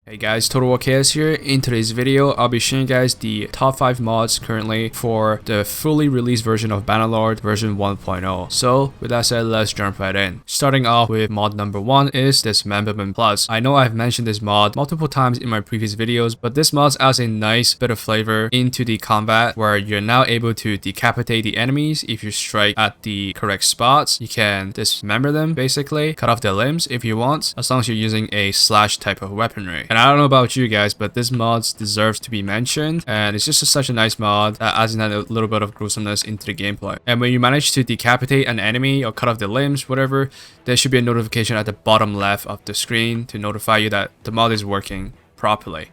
Hey guys, TotalWarKS here. In today's video, I'll be showing you guys the top 5 mods currently for the fully released version of Bannerlord version 1.0. So with that said, let's jump right in. Starting off with mod number 1 is Dismemberment Plus. I know I've mentioned this mod multiple times in my previous videos, but this mod adds a nice bit of flavor into the combat where you're now able to decapitate the enemies if you strike at the correct spots. You can dismember them basically, cut off their limbs if you want, as long as you're using a slash type of weaponry. And I don't know about you guys, but this mod deserves to be mentioned, and it's just such a nice mod that adds in a little bit of gruesomeness into the gameplay. And when you manage to decapitate an enemy or cut off their limbs, whatever, there should be a notification at the bottom left of the screen to notify you that the mod is working properly.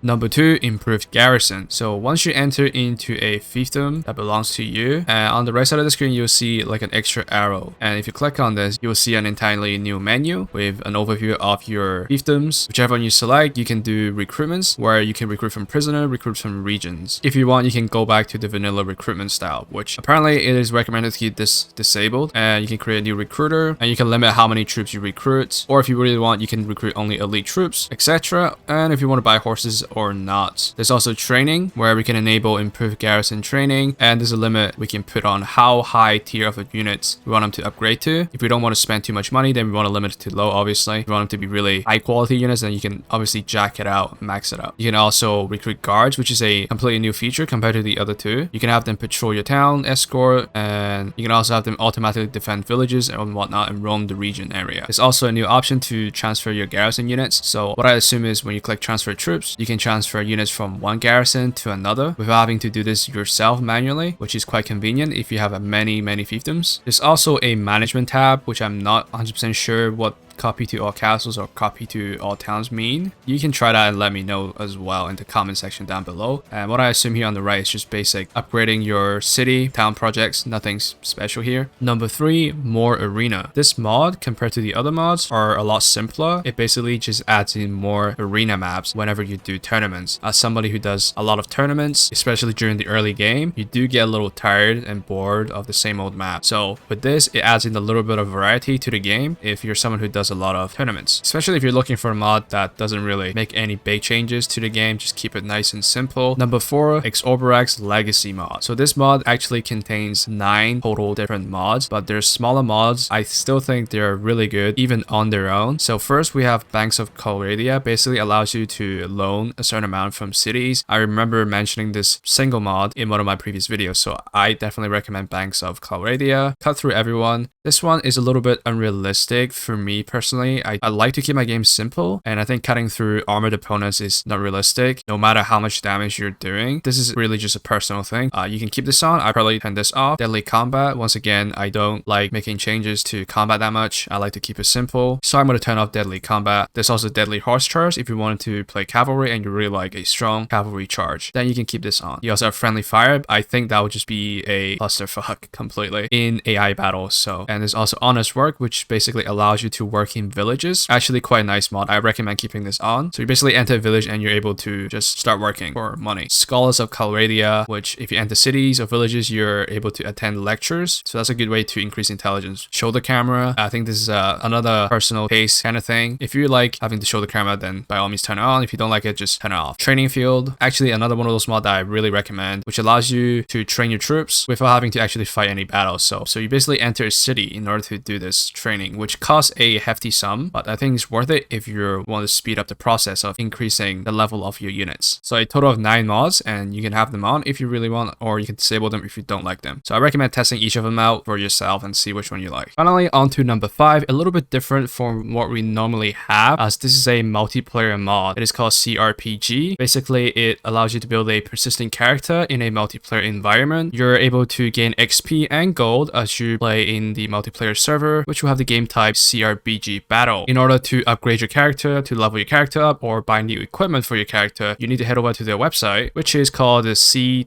Number 2, improved Garrison. So once you enter into a fiefdom that belongs to you, and on the right side of the screen you'll see like an extra arrow, and if you click on this you'll see an entirely new menu with an overview of your fiefdoms. Whichever one you select, you can do recruitments where you can recruit from prisoner, recruit from regions. If you want, you can go back to the vanilla recruitment style, which apparently it is recommended to keep this disabled, and you can create a new recruiter and you can limit how many troops you recruit, or if you really want you can recruit only elite troops, etc. And if you want to buy horses or not. There's also training where we can enable improved garrison training, and there's a limit we can put on how high tier of a unit we want them to upgrade to. If we don't want to spend too much money, then we want to limit it to low, obviously. If we want them to be really high quality units, then you can obviously jack it out, max it out. You can also recruit guards, which is a completely new feature compared to the other two. You can have them patrol your town, escort, and you can also have them automatically defend villages and whatnot and roam the region area. There's also a new option to transfer your garrison units. So what I assume is when you click transfer troops, you can transfer units from one garrison to another without having to do this yourself manually, which is quite convenient if you have many fiefdoms. There's also a management tab, which I'm not 100% sure what copy to all castles or copy to all towns mean. You can try that and let me know as well in the comment section down below. And what I assume here on the right is just basic upgrading your city, town projects, nothing special here. Number 3, MoreArenas. This mod compared to the other mods are a lot simpler. It basically just adds in more arena maps whenever you do tournaments. As somebody who does a lot of tournaments, especially during the early game, you do get a little tired and bored of the same old map. So with this, it adds in a little bit of variety to the game if you're someone who does a lot of tournaments, especially if you're looking for a mod that doesn't really make any big changes to the game, just keep it nice and simple. Number 4, XorberaxLegacy mod. So this mod actually contains 9 total different mods, but they're smaller mods. I still think they're really good even on their own. So first we have Banks of Calradia, basically allows you to loan a certain amount from cities. I remember mentioning this single mod in one of my previous videos, so I definitely recommend Banks of Calradia. Cut through everyone. This one is a little bit unrealistic for me personally. I like to keep my game simple, and I think cutting through armored opponents is not realistic, no matter how much damage you're doing. This is really just a personal thing. You can keep this on. I probably turn this off. Deadly combat. Once again, I don't like making changes to combat that much. I like to keep it simple, so I'm going to turn off deadly combat. There's also deadly horse charge. If you wanted to play cavalry and you really like a strong cavalry charge, then you can keep this on. You also have friendly fire. I think that would just be a clusterfuck completely in AI battles. So, and there's also honest work, which basically allows you to work in villages. Actually quite a nice mod. I recommend keeping this on. So you basically enter a village and you're able to just start working for money. Scholars of Calradia, which if you enter cities or villages, you're able to attend lectures. So that's a good way to increase intelligence. Shoulder camera. I think this is another personal taste kind of thing. If you like having to show the camera, then by all means turn it on. If you don't like it, just turn it off. Training field. Actually another one of those mods that I really recommend, which allows you to train your troops without having to actually fight any battles. So you basically enter a city in order to do this training, which costs a hefty sum, but I think it's worth it if you want to speed up the process of increasing the level of your units. So a total of 9 mods, and you can have them on if you really want, or you can disable them if you don't like them. So I recommend testing each of them out for yourself and see which one you like. Finally, on to number 5, a little bit different from what we normally have, as this is a multiplayer mod. It is called cRPG. Basically, it allows you to build a persistent character in a multiplayer environment. You're able to gain XP and gold as you play in the multiplayer server, which will have the game type cRPG battle. In order to upgrade your character, to level your character up, or buy new equipment for your character, you need to head over to their website, which is called the c-rpg.eu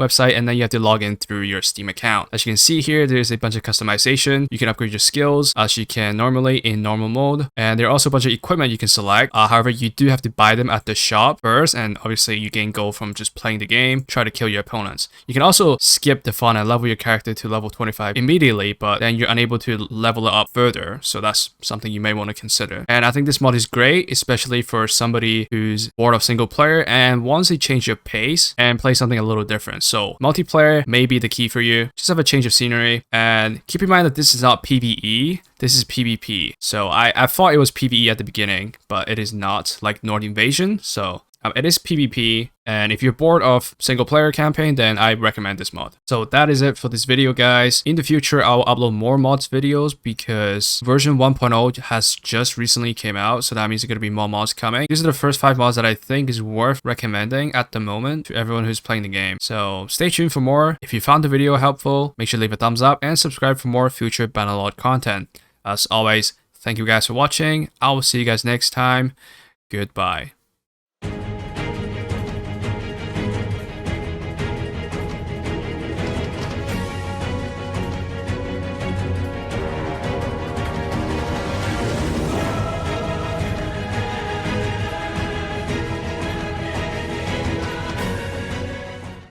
website, and then you have to log in through your Steam account. As you can see here, there's a bunch of customization. You can upgrade your skills as you can normally in normal mode, and there are also a bunch of equipment you can select. However, you do have to buy them at the shop first, and obviously you gain gold from just playing the game. Try to kill your opponents. You can also skip the fun and level your character to level 25 5 immediately, but then you're unable to level it up further. So that's something you may want to consider. And I think this mod is great, especially for somebody who's bored of single player and wants to change your pace and play something a little different. So multiplayer may be the key for you. Just have a change of scenery, and keep in mind that this is not PvE, this is PvP. So I thought it was PvE at the beginning, but it is not, like North Invasion. So it is PvP, and if you're bored of single player campaign, then I recommend this mod. So that is it for this video, guys. In the future, I'll upload more mods videos because version 1.0 has just recently came out, so that means there's going to be more mods coming. These are the first 5 mods that I think is worth recommending at the moment to everyone who's playing the game. So stay tuned for more. If you found the video helpful, make sure to leave a thumbs up and subscribe for more future Bannerlord content. As always, thank you guys for watching. I will see you guys next time. Goodbye.